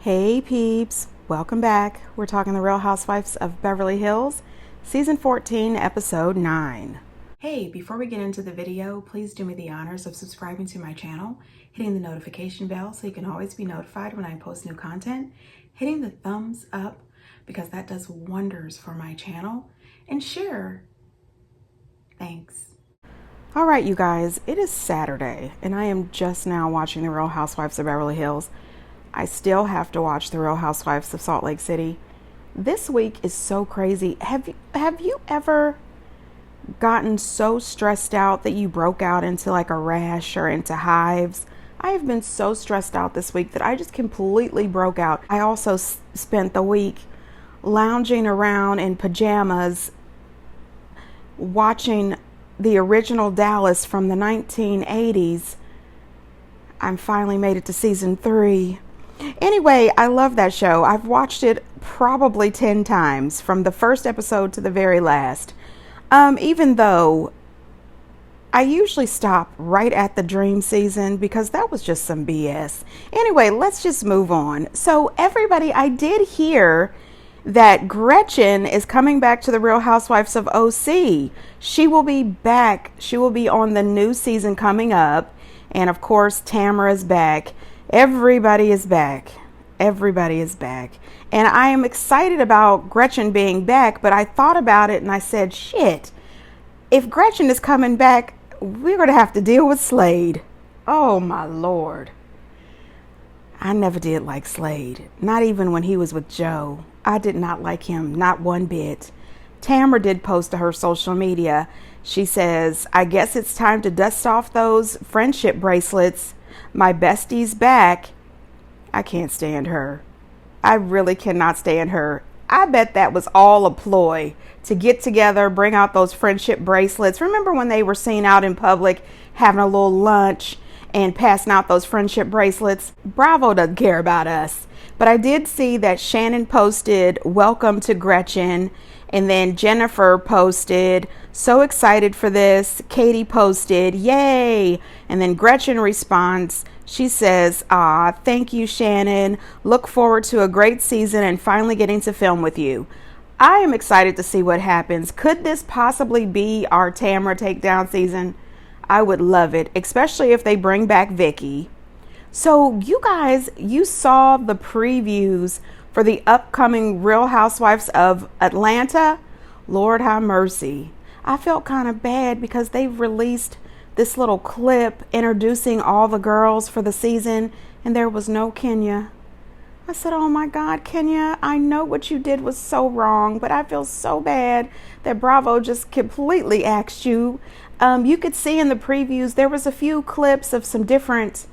Hey peeps, welcome back. We're talking The Real Housewives of Beverly Hills, Season 14, Episode 9. Hey, before we get into the video, please do me the honors of subscribing to my channel, hitting the notification bell so you can always be notified when I post new content, hitting the thumbs up because that does wonders for my channel, and share. Thanks. All right, you guys, it is Saturday, and I am just now watching The Real Housewives of Beverly Hills. I still have to watch The Real Housewives of Salt Lake City. This week is so crazy. Have you ever gotten so stressed out that you broke out into like a rash or into hives? I have been so stressed out this week that I just completely broke out. I also spent the week lounging around in pajamas watching the original Dallas from the 1980s. I finally made it to season 3. Anyway, I love that show. I've watched it probably 10 times from the first episode to the very last. Even though I usually stop right at the dream season because that was just some BS. Anyway, let's just move on. So everybody, I did hear that Gretchen is coming back to the Real Housewives of OC. She will be back. She will be on the new season coming up. And of course, Tamara's back. Everybody is back. Everybody is back. And I am excited about Gretchen being back, but I thought about it and I said, shit, if Gretchen is coming back, we're going to have to deal with Slade. Oh my Lord. I never did like Slade. Not even when he was with Joe. I did not like him, not one bit. Tamara did post to her social media. She says, I guess it's time to dust off those friendship bracelets. My bestie's back. I can't stand her. I really cannot stand her. I bet that was all a ploy to get together, bring out those friendship bracelets. Remember when they were seen out in public having a little lunch and passing out those friendship bracelets? Bravo doesn't care about us. But I did see that Shannon posted, welcome to Gretchen. And then Jennifer posted, so excited for this. Katie posted, yay. And then Gretchen responds, she says, thank you, Shannon. Look forward to a great season and finally getting to film with you. I am excited to see what happens. Could this possibly be our Tamara takedown season? I would love it, especially if they bring back Vicky. So you guys, you saw the previews for the upcoming Real Housewives of Atlanta. Lord have mercy. I felt kind of bad because they've released this little clip introducing all the girls for the season and there was no Kenya. I said, oh my God, Kenya, I know what you did was so wrong, but I feel so bad that Bravo just completely axed you. You could see in the previews, there was a few clips of some different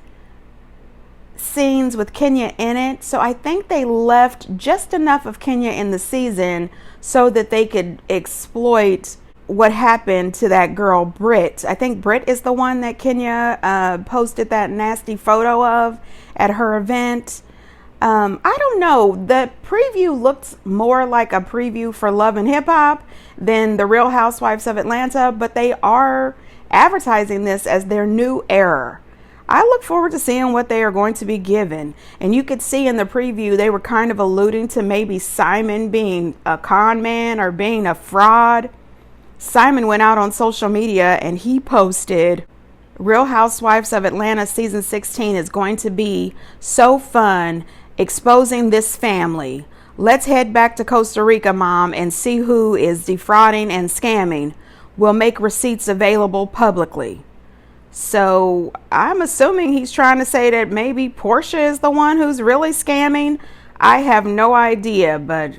scenes with Kenya in it. So I think they left just enough of Kenya in the season so that they could exploit what happened to that girl, Britt. I think Britt is the one that Kenya posted that nasty photo of at her event. I don't know. The preview looked more like a preview for Love and Hip Hop than the Real Housewives of Atlanta, but they are advertising this as their new era. I look forward to seeing what they are going to be given. And you could see in the preview, they were kind of alluding to maybe Simon being a con man or being a fraud. Simon went out on social media and he posted, Real Housewives of Atlanta season 16 is going to be so fun exposing this family. Let's head back to Costa Rica, Mom, and see who is defrauding and scamming. We'll make receipts available publicly. So I'm assuming he's trying to say that maybe Portia is the one who's really scamming. I have no idea, but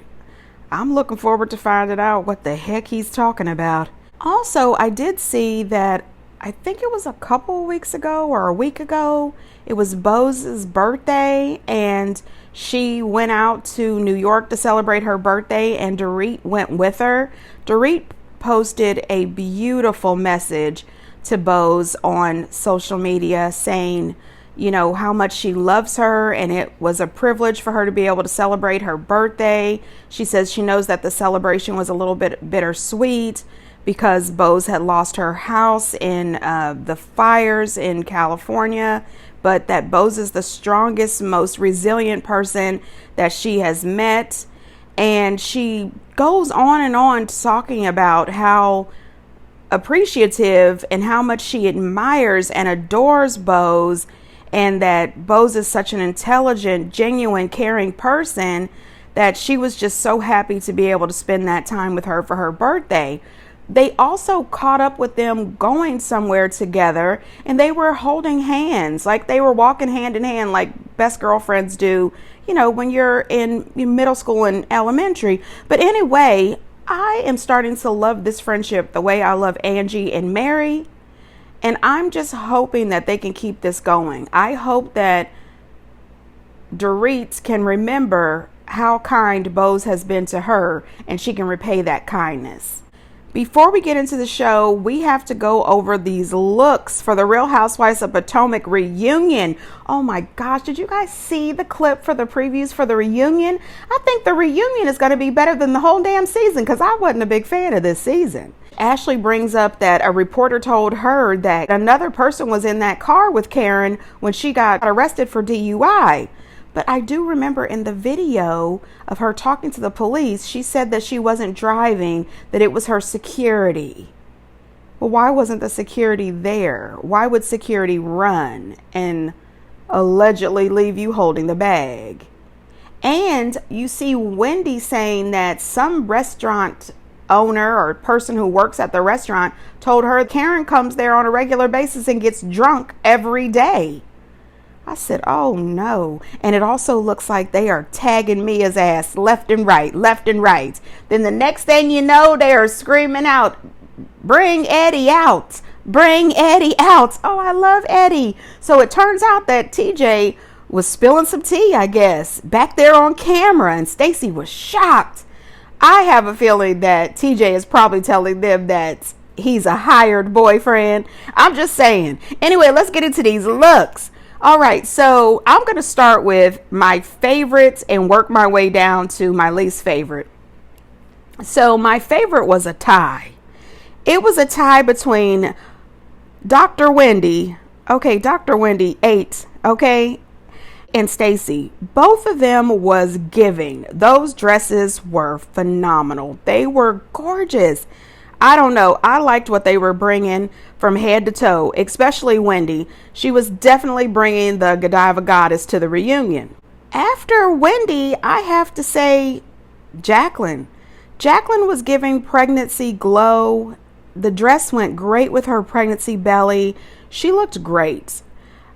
I'm looking forward to finding out what the heck he's talking about. Also, I did see that, I think it was a couple weeks ago or a week ago, it was Bose's birthday and she went out to New York to celebrate her birthday and Dorit went with her. Dorit posted a beautiful message to Bose on social media saying, you know, how much she loves her and it was a privilege for her to be able to celebrate her birthday. She says she knows that the celebration was a little bit bittersweet, because Bose had lost her house in the fires in California, but that Bose is the strongest, most resilient person that she has met. And she goes on and on talking about how appreciative and how much she admires and adores Bose, and that Bose is such an intelligent, genuine, caring person that she was just so happy to be able to spend that time with her for her birthday. They also caught up with them going somewhere together, and they were holding hands, like they were walking hand in hand like best girlfriends do, you know, when you're in middle school and elementary. But anyway, I am starting to love this friendship the way I love Angie and Mary. And I'm just hoping that they can keep this going. I hope that Dorit can remember how kind Bose has been to her, and she can repay that kindness. Before we get into the show, we have to go over these looks for the Real Housewives of Potomac reunion. Oh my gosh, did you guys see the clip for the previews for the reunion? I think the reunion is going to be better than the whole damn season, because I wasn't a big fan of this season. Ashley brings up that a reporter told her that another person was in that car with Karen when she got arrested for DUI. But I do remember in the video of her talking to the police, she said that she wasn't driving, that it was her security. Well, why wasn't the security there? Why would security run and allegedly leave you holding the bag? And you see Wendy saying that some restaurant owner or person who works at the restaurant told her Karen comes there on a regular basis and gets drunk every day. I said, oh no. And it also looks like they are tagging Mia's ass left and right, left and right. Then the next thing you know, they are screaming out, bring Eddie out, bring Eddie out. Oh, I love Eddie. So it turns out that TJ was spilling some tea, I guess, back there on camera, and Stacey was shocked. I have a feeling that TJ is probably telling them that he's a hired boyfriend. I'm just saying. Anyway, let's get into these looks. All right, so I'm going to start with my favorites and work my way down to my least favorite. So my favorite was a tie. It was a tie between Dr. Wendy, Dr. Wendy 8, and Stacey. Both of them was giving. Those dresses were phenomenal. They were gorgeous. I don't know. I liked what they were bringing from head to toe, especially Wendy. She was definitely bringing the Godiva goddess to the reunion. After Wendy, I have to say Jacqueline. Jacqueline was giving pregnancy glow. The dress went great with her pregnancy belly. She looked great.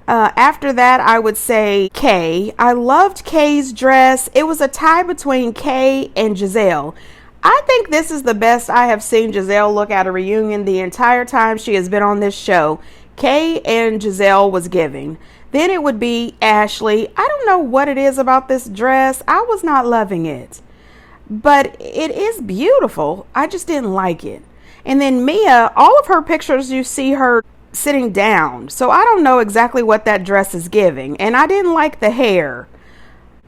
After that, I would say Kay. I loved Kay's dress. It was a tie between Kay and Giselle. I think this is the best I have seen Giselle look at a reunion the entire time she has been on this show. Kay and Giselle was giving. Then it would be Ashley. I don't know what it is about this dress. I was not loving it. But it is beautiful. I just didn't like it. And then Mia, all of her pictures, you see her sitting down. So I don't know exactly what that dress is giving. And I didn't like the hair.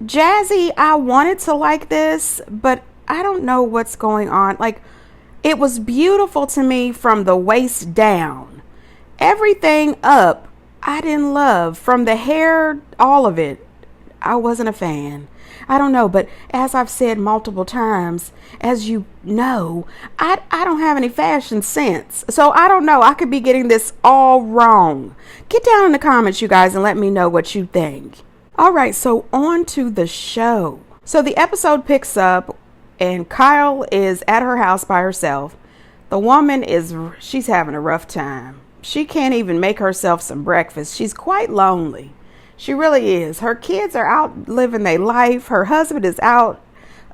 Jazzy, I wanted to like this, but I don't know what's going on. Like, it was beautiful to me from the waist down. Everything up, I didn't love. From the hair, all of it, I wasn't a fan. I don't know, but as I've said multiple times, as you know, I don't have any fashion sense. So I don't know. I could be getting this all wrong. Get down in the comments, you guys, and let me know what you think. All right, so on to the show. So the episode picks up, and Kyle is at her house by herself. The woman she's having a rough time. She can't even make herself some breakfast. She's quite lonely. She really is. Her kids are out living their life. Her husband is out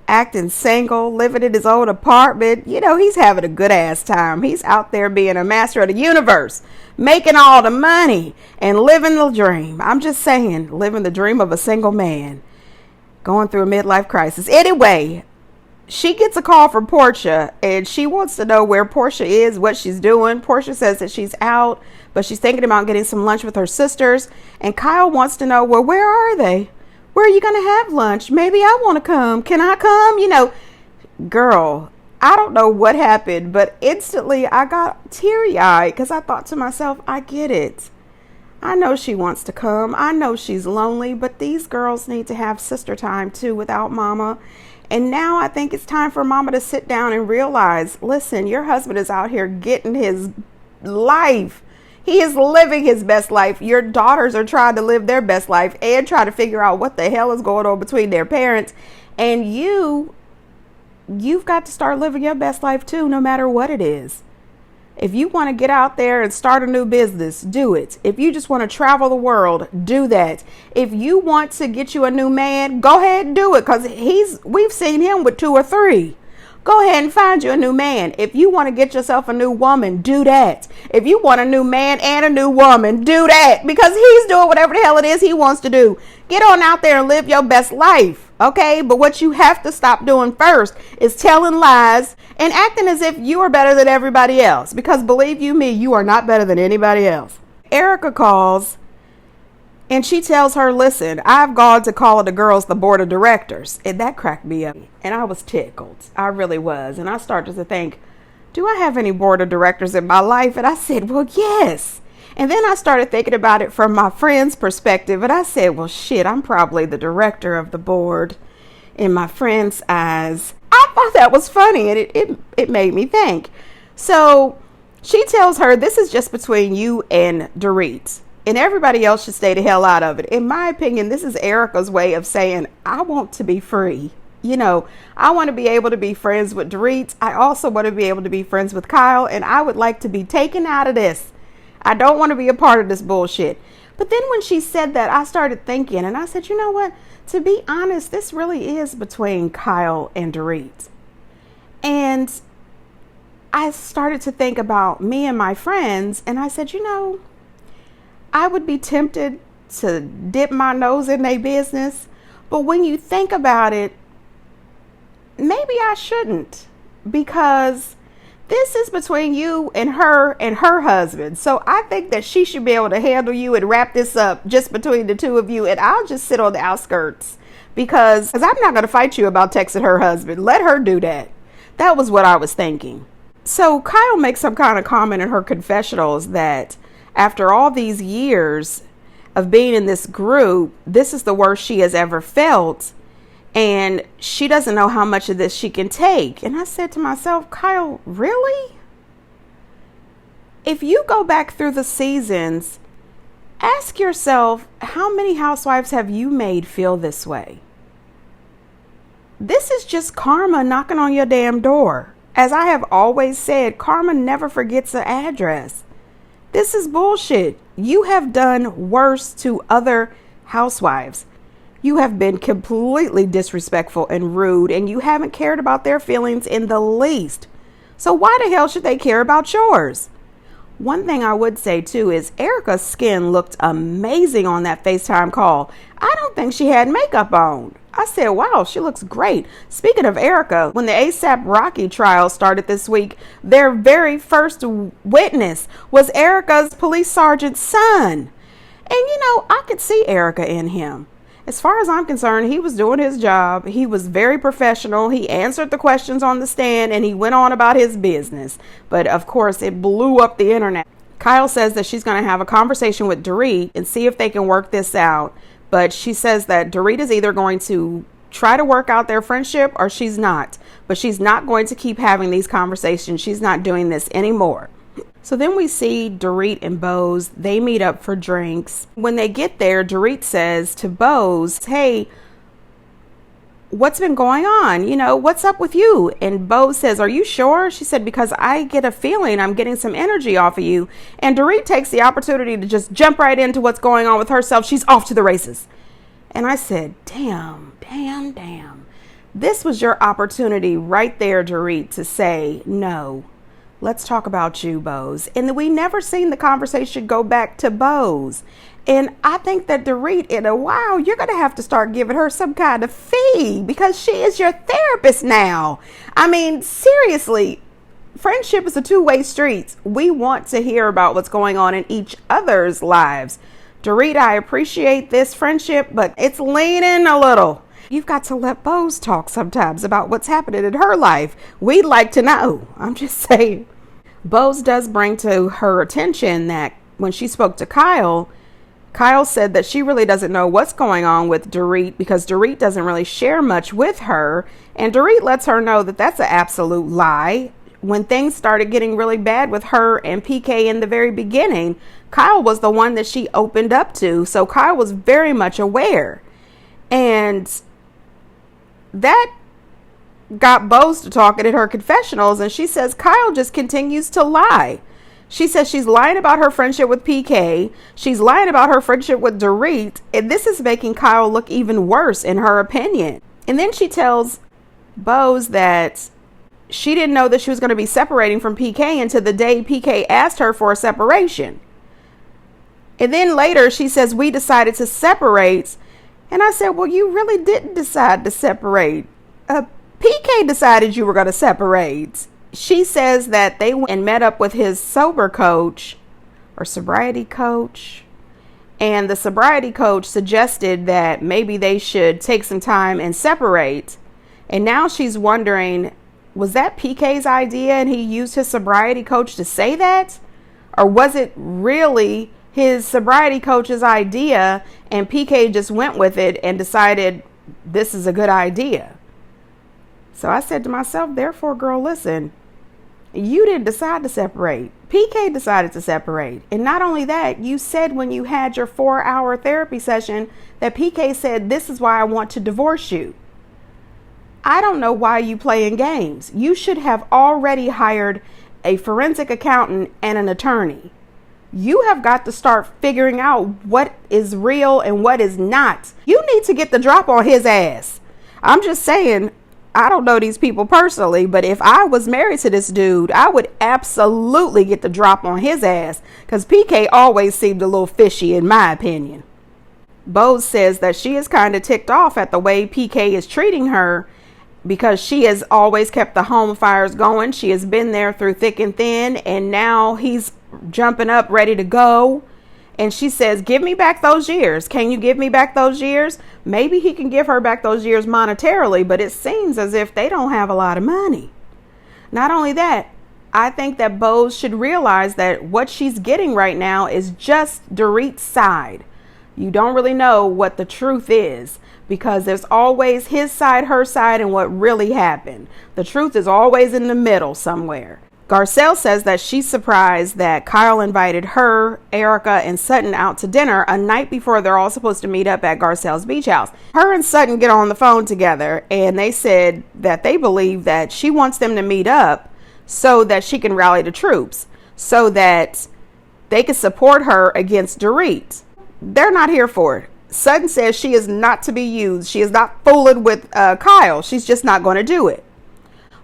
acting single, living in his own apartment. You know, he's having a good ass time. He's out there being a master of the universe, making all the money and living the dream. I'm just saying, living the dream of a single man going through a midlife crisis. Anyway, she gets a call from Portia, and she wants to know where Portia is, what she's doing. Portia says that she's out, but she's thinking about getting some lunch with her sisters. And Kyle wants to know, well, where are they? Where are you going to have lunch? Maybe I want to come. Can I come? You know, girl, I don't know what happened, but instantly I got teary-eyed because I thought to myself, I get it. I know she wants to come. I know she's lonely, but these girls need to have sister time too without mama. And now I think it's time for mama to sit down and realize, listen, your husband is out here getting his life. He is living his best life. Your daughters are trying to live their best life and try to figure out what the hell is going on between their parents. And you've got to start living your best life too, no matter what it is. If you want to get out there and start a new business, do it. If you just want to travel the world, do that. If you want to get you a new man, go ahead and do it, because we've seen him with 2 or 3. Go ahead and find you a new man. If you want to get yourself a new woman, do that. If you want a new man and a new woman, do that, because he's doing whatever the hell it is he wants to do. Get on out there and live your best life, okay? But what you have to stop doing first is telling lies and acting as if you are better than everybody else, because believe you me, you are not better than anybody else. Erica calls and she tells her, listen, I've gone to call the girls the board of directors. And that cracked me up. And I was tickled. I really was. And I started to think, do I have any board of directors in my life? And I said, well, yes. And then I started thinking about it from my friend's perspective. And I said, well, shit, I'm probably the director of the board in my friend's eyes. I thought that was funny. And it made me think. So she tells her, this is just between you and Dorit. And everybody else should stay the hell out of it. In my opinion, this is Erica's way of saying, I want to be free. You know, I want to be able to be friends with Dorit. I also want to be able to be friends with Kyle. And I would like to be taken out of this. I don't want to be a part of this bullshit. But then when she said that, I started thinking, and I said, you know what? To be honest, this really is between Kyle and Dorit. And I started to think about me and my friends. And I said, you know, I would be tempted to dip my nose in their business. But when you think about it, maybe I shouldn't, because this is between you and her husband. So I think that she should be able to handle you and wrap this up just between the two of you. And I'll just sit on the outskirts because I'm not going to fight you about texting her husband. Let her do that. That was what I was thinking. So Kyle makes some kind of comment in her confessionals that after all these years of being in this group, this is the worst she has ever felt. And she doesn't know how much of this she can take. And I said to myself, Kyle, really? If you go back through the seasons, ask yourself, how many housewives have you made feel this way? This is just karma knocking on your damn door. As I have always said, karma never forgets an address. This is bullshit. You have done worse to other housewives. You have been completely disrespectful and rude, and you haven't cared about their feelings in the least. So why the hell should they care about yours? One thing I would say too is Erica's skin looked amazing on that FaceTime call. I don't think she had makeup on. I said, wow, she looks great. Speaking of Erica, when the ASAP Rocky trial started this week, their very first witness was Erica's police sergeant's son. And you know, I could see Erica in him. As far as I'm concerned, he was doing his job. He was very professional. He answered the questions on the stand and he went on about his business. But of course, it blew up the internet. Kyle says that she's going to have a conversation with Dorit and see if they can work this out. But she says that Dorit is either going to try to work out their friendship or she's not. But she's not going to keep having these conversations. She's not doing this anymore. So then we see Dorit and Bose. They meet up for drinks. When they get there, Dorit says to Bose, hey, what's been going on? You know, what's up with you? And Bose says, are you sure? She said, because I get a feeling I'm getting some energy off of you. And Dorit takes the opportunity to just jump right into what's going on with herself. She's off to the races. And I said, damn. This was your opportunity right there, Dorit, to say, no, let's talk about you, Bose. And we never seen the conversation go back to Bose. And I think that Dorit, in a while, you're going to have to start giving her some kind of fee because she is your therapist now. I mean, seriously, friendship is a two-way street. We want to hear about what's going on in each other's lives. Dorit, I appreciate this friendship, but it's leaning a little. You've got to let Bose talk sometimes about what's happening in her life. We'd like to know. I'm just saying. Bose does bring to her attention that when she spoke to Kyle, Kyle said that she really doesn't know what's going on with Dorit because Dorit doesn't really share much with her. And Dorit lets her know that that's an absolute lie. When things started getting really bad with her and PK in the very beginning, Kyle was the one that she opened up to. So Kyle was very much aware. And that got Bose to talking at her confessionals. And she says Kyle just continues to lie. She says she's lying about her friendship with PK. She's lying about her friendship with Dorit. And this is making Kyle look even worse in her opinion. And then she tells Bose that she didn't know that she was going to be separating from PK until the day PK asked her for a separation. And then later she says, we decided to separate. And I said, well, you really didn't decide to separate. PK decided you were going to separate. She says that they went and met up with his sober coach or sobriety coach. And the sobriety coach suggested that maybe they should take some time and separate. And now she's wondering, was that PK's idea and he used his sobriety coach to say that? Or was it really his sobriety coach's idea and PK just went with it and decided this is a good idea? So I said to myself, therefore, girl, listen, you didn't decide to separate. PK decided to separate. And not only that, you said when you had your 4-hour therapy session that PK said, this is why I want to divorce you. I don't know why you playing games. You should have already hired a forensic accountant and an attorney. You have got to start figuring out what is real and what is not. You need to get the drop on his ass. I'm just saying, I don't know these people personally, but if I was married to this dude, I would absolutely get the drop on his ass because PK always seemed a little fishy in my opinion. Bose says that she is kind of ticked off at the way PK is treating her because she has always kept the home fires going. She has been there through thick and thin, and now he's jumping up ready to go. And she says, give me back those years. Can you give me back those years? Maybe he can give her back those years monetarily, but it seems as if they don't have a lot of money. Not only that, I think that Bose should realize that what she's getting right now is just Dorit's side. You don't really know what the truth is because there's always his side, her side, and what really happened. The truth is always in the middle somewhere. Garcelle says that she's surprised that Kyle invited her, Erica, and Sutton out to dinner a night before they're all supposed to meet up at Garcelle's beach house. Her and Sutton get on the phone together, and they said that they believe that she wants them to meet up so that she can rally the troops, so that they can support her against Dorit. They're not here for it. Sutton says she is not to be used. She is not fooling with Kyle. She's just not going to do it.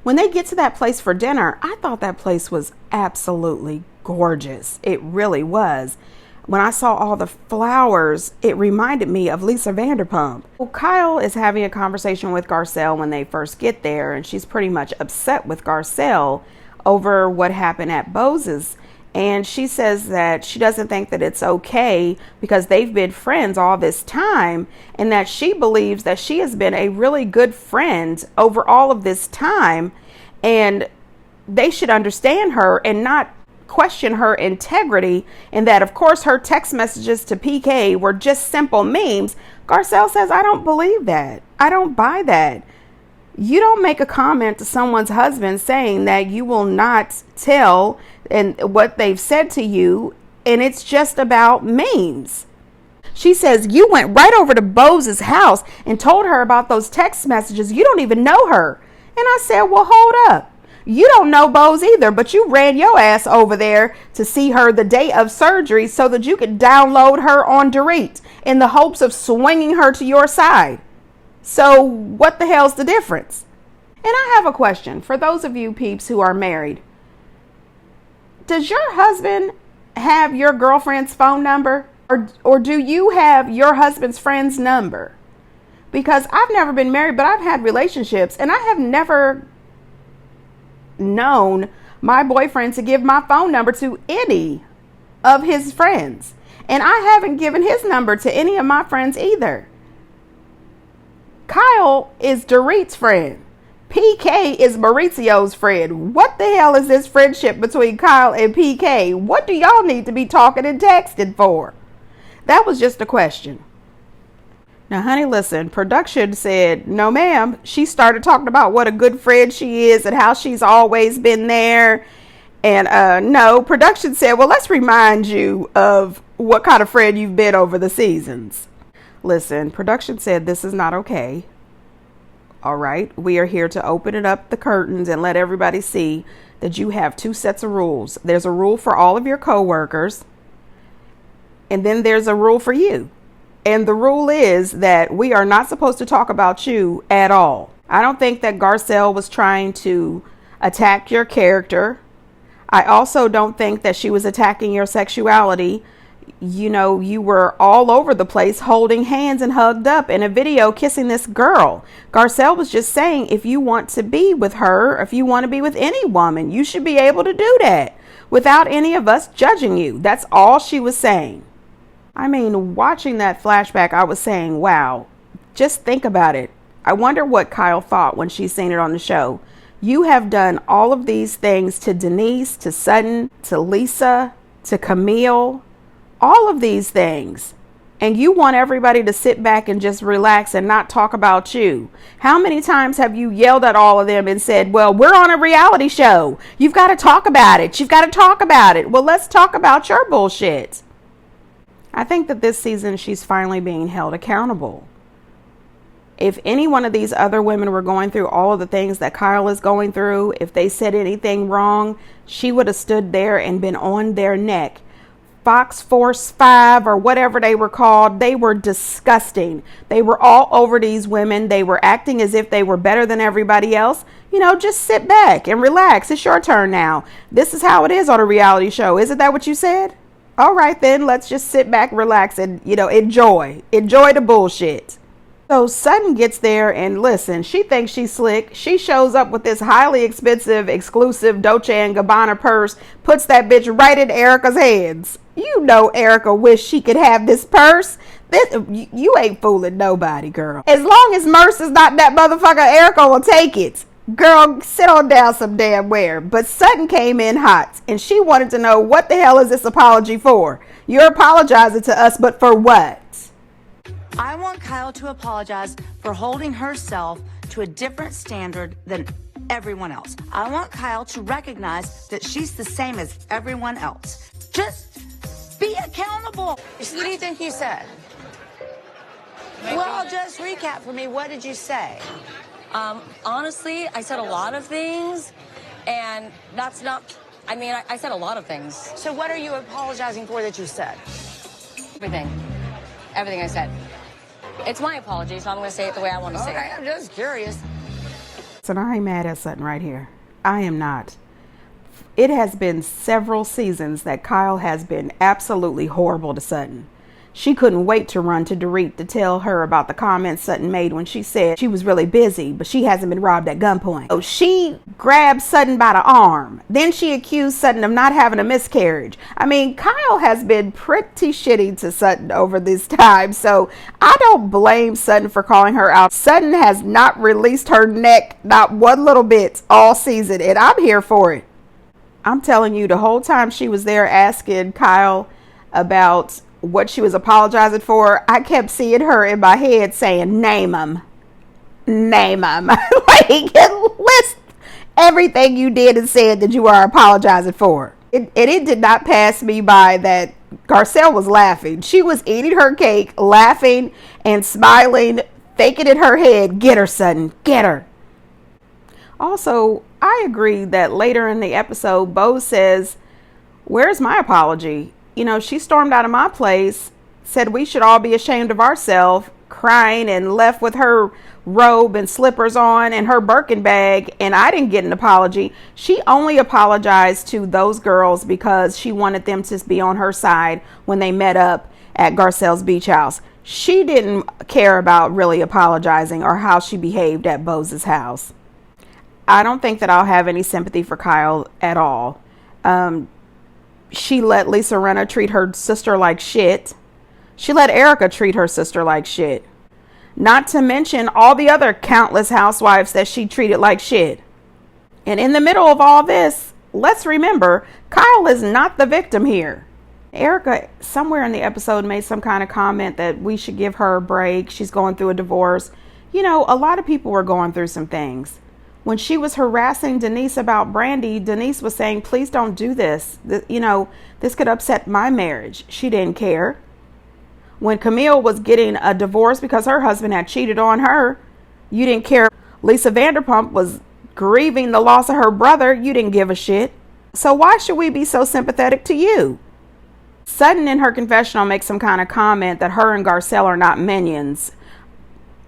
When they get to that place for dinner, I thought that place was absolutely gorgeous. It really was. When I saw all the flowers, it reminded me of Lisa Vanderpump. Well, Kyle is having a conversation with Garcelle when they first get there, and she's pretty much upset with Garcelle over what happened at Bose's. And she says that she doesn't think that it's okay because they've been friends all this time, and that she believes that she has been a really good friend over all of this time, and they should understand her and not question her integrity, and that of course her text messages to PK were just simple memes. Garcelle says, I don't believe that. I don't buy that. You don't make a comment to someone's husband saying that you will not tell and what they've said to you, and it's just about memes. She says you went right over to Bose's house and told her about those text messages. You don't even know her. And I said, well, hold up. You don't know Bose either, but you ran your ass over there to see her the day of surgery so that you could download her on Dorit in the hopes of swinging her to your side. So what the hell's the difference? And I have a question for those of you peeps who are married. Does your husband have your girlfriend's phone number? Or do you have your husband's friend's number? Because I've never been married, but I've had relationships, and I have never known my boyfriend to give my phone number to any of his friends. And I haven't given his number to any of my friends either. Kyle is Dorit's friend. PK is Mauricio's friend. What the hell is this friendship between Kyle and PK? What do y'all need to be talking and texting for? That was just a question. Now, honey, listen, production said, no, ma'am. She started talking about what a good friend she is and how she's always been there. And no, production said, well, let's remind you of what kind of friend you've been over the seasons. Listen, production said this is not okay. All right. We are here to open it up the curtains and let everybody see that you have two sets of rules. There's a rule for all of your coworkers. And then there's a rule for you. And the rule is that we are not supposed to talk about you at all. I don't think that Garcelle was trying to attack your character. I also don't think that she was attacking your sexuality. You know, you were all over the place holding hands and hugged up in a video kissing this girl. Garcelle was just saying, if you want to be with her, if you want to be with any woman, you should be able to do that without any of us judging you. That's all she was saying. I mean, watching that flashback, I was saying, wow, just think about it. I wonder what Kyle thought when she seen it on the show. You have done all of these things to Denise, to Sutton, to Lisa, to Camille, all of these things. And you want everybody to sit back and just relax and not talk about you. How many times have you yelled at all of them and said, well, we're on a reality show. You've got to talk about it. You've got to talk about it. Well, let's talk about your bullshit. I think that this season she's finally being held accountable. If any one of these other women were going through all of the things that Kyle is going through, if they said anything wrong, she would have stood there and been on their neck. Fox Force 5 or whatever they were called, they were disgusting. They were all over these women. They were acting as if they were better than everybody else. You know, just sit back and relax. It's your turn now. This is how it is on a reality show. Isn't that what you said? All right, then let's just sit back, relax, and, you know, enjoy the bullshit. So Sutton gets there and listen, she thinks she's slick. She shows up with this highly expensive, exclusive Dolce & Gabbana purse, puts that bitch right in Erica's hands. You know Erica wish she could have this purse. You ain't fooling nobody, girl. As long as Merce is not that motherfucker, Erica will take it. Girl, sit on down some damn where. But Sutton came in hot, and she wanted to know, what the hell is this apology for? You're apologizing to us, but for what? I want Kyle to apologize for holding herself to a different standard than everyone else. I want Kyle to recognize that she's the same as everyone else. Just be accountable. What do you think you said? Well, just recap for me. What did you say? Honestly, I said a lot of things, and that's not, I mean, I said a lot of things. So what are you apologizing for that you said? Everything I said. It's my apology, so I'm going to say it the way I want to say it. I'm just curious. So I ain't mad at Sutton right here. I am not. It has been several seasons that Kyle has been absolutely horrible to Sutton. She couldn't wait to run to Dorit to tell her about the comments Sutton made when she said she was really busy, but she hasn't been robbed at gunpoint. So she grabbed Sutton by the arm. Then she accused Sutton of not having a miscarriage. I mean, Kyle has been pretty shitty to Sutton over this time, so I don't blame Sutton for calling her out. Sutton has not released her neck, not one little bit, all season, and I'm here for it. I'm telling you, the whole time she was there asking Kyle about what she was apologizing for, I kept seeing her in my head saying, name them. Name them. Like, list everything you did and said that you are apologizing for. It did not pass me by that Garcelle was laughing. She was eating her cake, laughing and smiling, thinking in her head, get her, Sutton, get her. Also, I agree that later in the episode, Bo says, where's my apology? You know, she stormed out of my place, said we should all be ashamed of ourselves, crying, and left with her robe and slippers on and her Birkin bag, and I didn't get an apology. She only apologized to those girls because she wanted them to be on her side when they met up at Garcelle's beach house. She didn't care about really apologizing or how she behaved at Bose's house. I don't think that I'll have any sympathy for Kyle at all. She let Lisa Rinna treat her sister like shit. She let Erica treat her sister like shit. Not to mention all the other countless housewives that she treated like shit. And in the middle of all this, let's remember, Kyle is not the victim here. Erica, somewhere in the episode, made some kind of comment that we should give her a break. She's going through a divorce. You know, a lot of people were going through some things. When she was harassing Denise about Brandy, Denise was saying, please don't do this. This could upset my marriage. She didn't care. When Camille was getting a divorce because her husband had cheated on her, you didn't care. Lisa Vanderpump was grieving the loss of her brother. You didn't give a shit. So why should we be so sympathetic to you? Sutton in her confessional makes some kind of comment that her and Garcelle are not minions.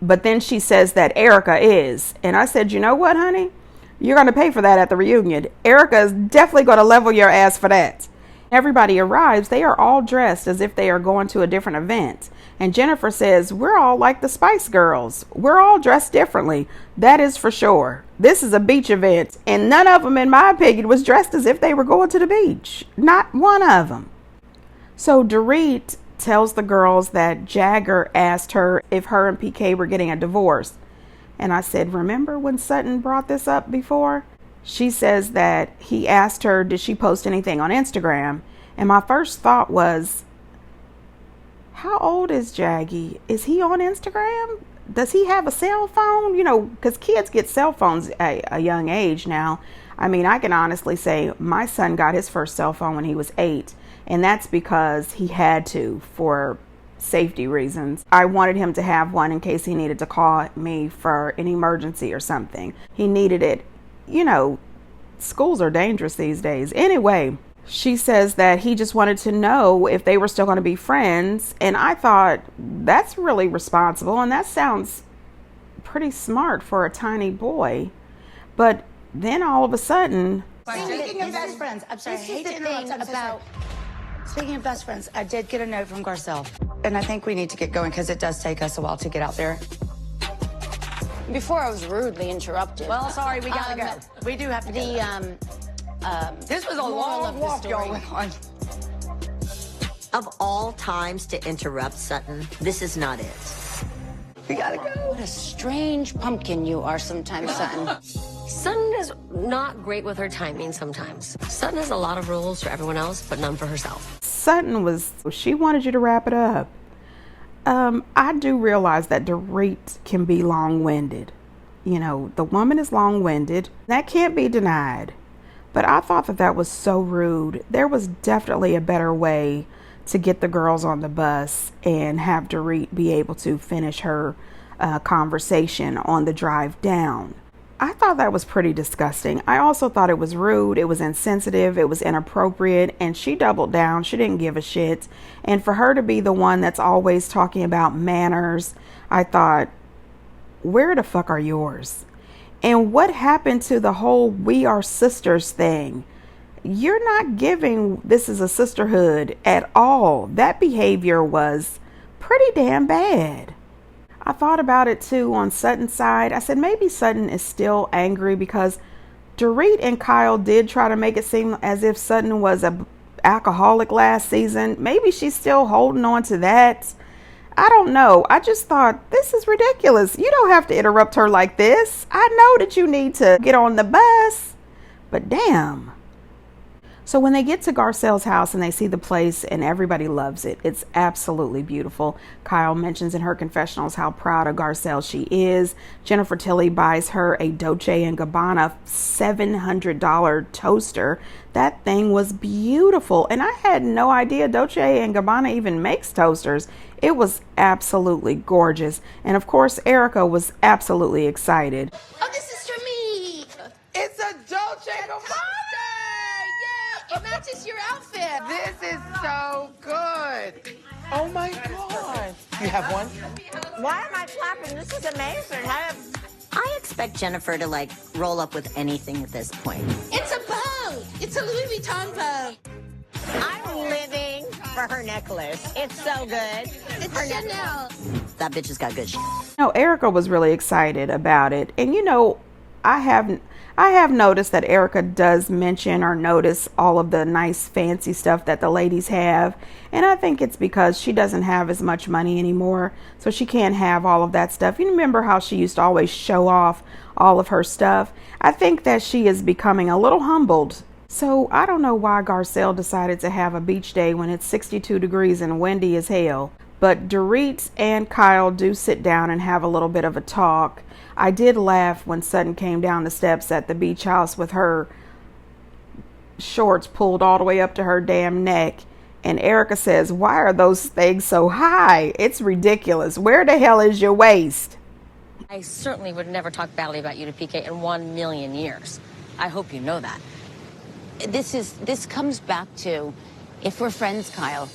But then she says that Erica is. And I said, you know what, honey? You're going to pay for that at the reunion. Erica is definitely going to level your ass for that. Everybody arrives. They are all dressed as if they are going to a different event. And Jennifer says, we're all like the Spice Girls. We're all dressed differently. That is for sure. This is a beach event. And none of them, in my opinion, was dressed as if they were going to the beach. Not one of them. So Dorit tells the girls that Jagger asked her if her and PK were getting a divorce. And I said, remember when Sutton brought this up before? She says that he asked her, did she post anything on Instagram? And my first thought was, how old is Jaggy? Is he on Instagram? Does he have a cell phone? You know, because kids get cell phones at a young age now. I mean, I can honestly say my son got his first cell phone when he was 8. And that's because he had to, for safety reasons. I wanted him to have one in case he needed to call me for an emergency or something. He needed it. You know, schools are dangerous these days. Anyway, she says that he just wanted to know if they were still going to be friends. And I thought, that's really responsible. And that sounds pretty smart for a tiny boy. But then all of a sudden... Speaking of best friends, I'm sorry, I hate to interrupt. Speaking of best friends, I did get a note from Garcelle. And I think we need to get going because it does take us a while to get out there. Before I was rudely interrupted. Well, sorry, we gotta go. We do have to this was a long walk y'all went on. Of all times to interrupt Sutton, this is not it. We gotta go. What a strange pumpkin you are sometimes, Sutton. Sutton is not great with her timing sometimes. Sutton has a lot of rules for everyone else, but none for herself. Sutton she wanted you to wrap it up. I do realize that Dorit can be long-winded. You know, the woman is long-winded. That can't be denied. But I thought that was so rude. There was definitely a better way to get the girls on the bus and have Dorit be able to finish her conversation on the drive down. I thought that was pretty disgusting. I also thought it was rude. It was insensitive. It was inappropriate. And she doubled down. She didn't give a shit. And for her to be the one that's always talking about manners, I thought, where the fuck are yours? And what happened to the whole we are sisters thing? You're not giving this is a sisterhood at all. That behavior was pretty damn bad. I thought about it too on Sutton's side. I said maybe Sutton is still angry because Dorit and Kyle did try to make it seem as if Sutton was an alcoholic last season. Maybe she's still holding on to that. I don't know. I just thought this is ridiculous. You don't have to interrupt her like this. I know that you need to get on the bus, but damn. So when they get to Garcelle's house and they see the place and everybody loves it, it's absolutely beautiful. Kyle mentions in her confessionals how proud of Garcelle she is. Jennifer Tilly buys her a Dolce & Gabbana $700 toaster. That thing was beautiful. And I had no idea Dolce & Gabbana even makes toasters. It was absolutely gorgeous. And of course, Erica was absolutely excited. Oh, this is for me. It's a Dolce & Gabbana! It matches your outfit. This is so good. Oh my God. You have one? Why am I clapping? This is amazing. I expect Jennifer to roll up with anything at this point. It's a bow. It's a Louis Vuitton bow. I'm living for her necklace. It's so good. It's Chanel. That bitch has got good shit. Erica was really excited about it. And I I have noticed that Erica does mention or notice all of the nice fancy stuff that the ladies have. And I think it's because she doesn't have as much money anymore. So she can't have all of that stuff. You remember how she used to always show off all of her stuff? I think that she is becoming a little humbled. So I don't know why Garcelle decided to have a beach day when it's 62 degrees and windy as hell. But Dorit and Kyle do sit down and have a little bit of a talk. I did laugh when Sutton came down the steps at the beach house with her shorts pulled all the way up to her damn neck. And Erica says, "Why are those things so high? It's ridiculous. Where the hell is your waist?" I certainly would never talk badly about you to PK in 1,000,000 years. I hope you know that. This comes back to, if we're friends, Kyle,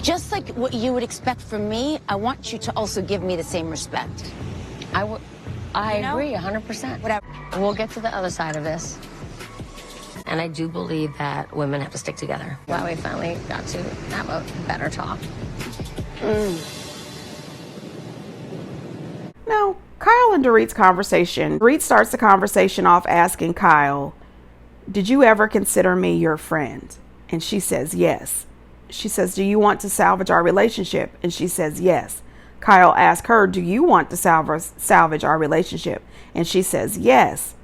just like what you would expect from me, I want you to also give me the same respect. I agree 100%. Whatever. We'll get to the other side of this. And I do believe that women have to stick together. Well, we finally got to have a better talk. Now, Kyle and Dorit's conversation. Dorit starts the conversation off asking Kyle, "Did you ever consider me your friend?" And she says yes. She says, "Do you want to salvage our relationship?" And she says yes. Kyle asks her, "Do you want to salvage our relationship?" And she says yes.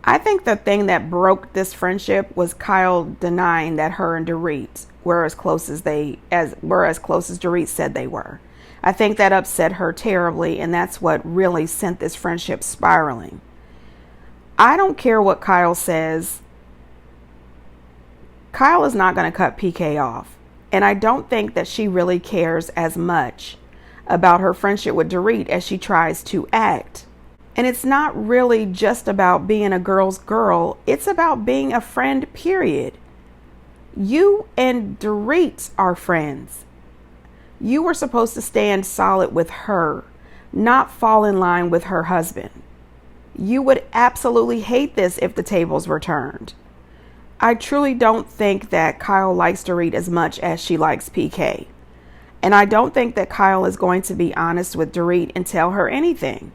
I think the thing that broke this friendship was Kyle denying that her and Dorit were as close as Dorit said they were. I think that upset her terribly, and that's what really sent this friendship spiraling. I don't care what Kyle says. Kyle is not going to cut PK off. And I don't think that she really cares as much about her friendship with Dorit as she tries to act. And it's not really just about being a girl's girl. It's about being a friend, period. You and Dorit are friends. You were supposed to stand solid with her, not fall in line with her husband. You would absolutely hate this if the tables were turned. I truly don't think that Kyle likes Dorit as much as she likes PK. And I don't think that Kyle is going to be honest with Dorit and tell her anything.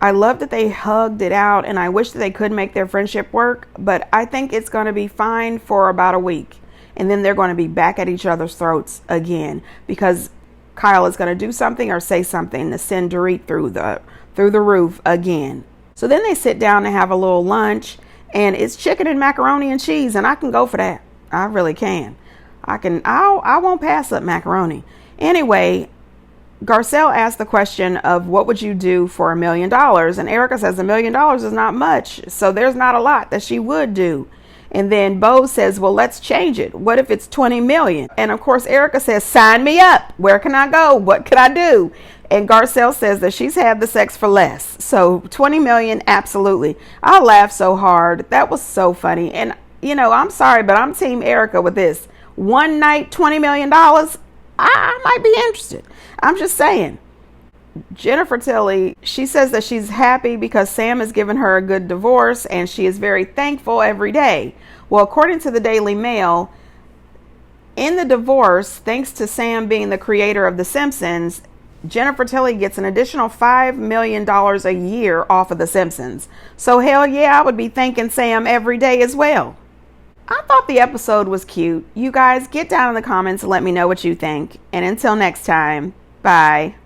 I love that they hugged it out, and I wish that they could make their friendship work, but I think it's going to be fine for about a week. And then they're going to be back at each other's throats again because Kyle is going to do something or say something to send Dorit through the roof again. So then they sit down and have a little lunch, and it's chicken and macaroni and cheese, and I can go for that. I really can. I won't pass up macaroni. Anyway, Garcelle asked the question of what would you do for $1 million? And Erica says $1 million is not much. So there's not a lot that she would do. And then Bo says, well, let's change it. What if it's 20 million? And of course, Erica says, sign me up. Where can I go? What can I do? And Garcelle says that she's had the sex for less. So 20 million, absolutely. I laughed so hard. That was so funny. And, you know, I'm sorry, but I'm Team Erica with this. One night, $20 million. I might be interested. I'm just saying. Jennifer Tilly, she says that she's happy because Sam has given her a good divorce and she is very thankful every day. Well, according to the Daily Mail, in the divorce, thanks to Sam being the creator of The Simpsons, Jennifer Tilly gets an additional $5 million a year off of The Simpsons. So hell yeah, I would be thanking Sam every day as well. I thought the episode was cute. You guys get down in the comments and let me know what you think. And until next time, bye.